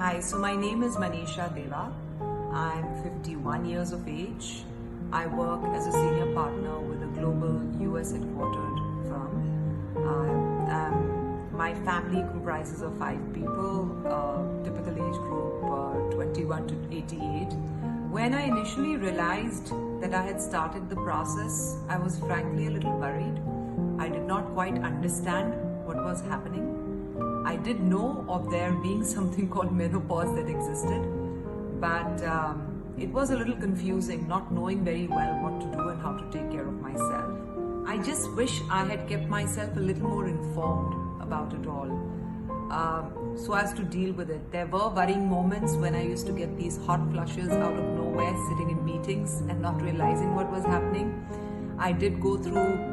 Hi, so my name is Manisha Deva. I'm 51 years of age. I work as a senior partner with a global US headquartered firm. My family comprises of 5 people, typical age group 21 to 88. When I initially realized that I had started the process, I was frankly a little worried. I did not quite understand what was happening. I did know of there being something called menopause that existed, but it was a little confusing, not knowing very well what to do and how to take care of myself. I just wish I had kept myself a little more informed about it all, so as to deal with it. There were worrying moments when I used to get these hot flushes out of nowhere, sitting in meetings and not realizing what was happening. I did go through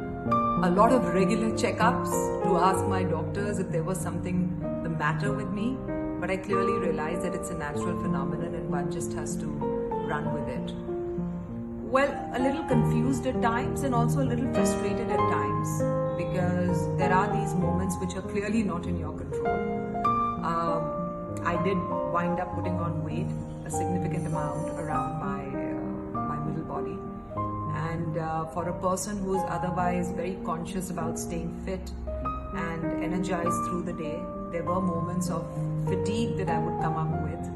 a lot of regular checkups to ask my doctors if there was something the matter with me, but I clearly realized that it's a natural phenomenon and one just has to run with it. Well, a little confused at times and also a little frustrated at times, because there are these moments which are clearly not in your control. I did wind up putting on weight, a significant amount around my middle body. And for a person who is otherwise very conscious about staying fit and energized through the day, there were moments of fatigue that I would come up with,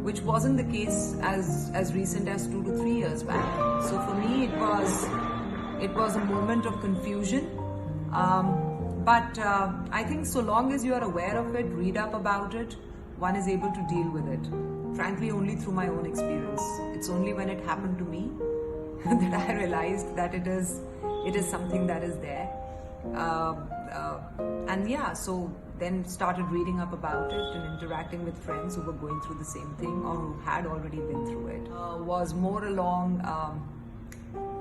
which wasn't the case as recent as 2 to 3 years back. So for me, it was a moment of confusion. But I think so long as you are aware of it, read up about it, one is able to deal with it. Frankly, only through my own experience. It's only when it happened to me that I realized that it is something that is there. And yeah, so then started reading up about it and interacting with friends who were going through the same thing or who had already been through it. Was more along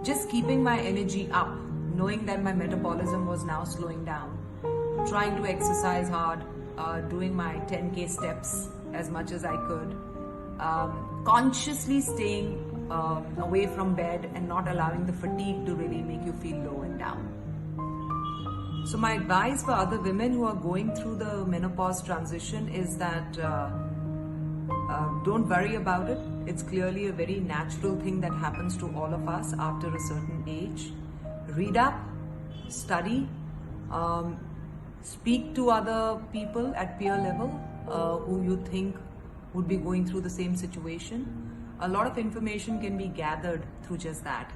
just keeping my energy up, knowing that my metabolism was now slowing down, trying to exercise hard, doing my 10K steps as much as I could, consciously staying away from bed and not allowing the fatigue to really make you feel low and down. So my advice for other women who are going through the menopause transition is that don't worry about it. It's clearly a very natural thing that happens to all of us after a certain age. Read up, study, speak to other people at peer level who you think would be going through the same situation. A lot of information can be gathered through just that.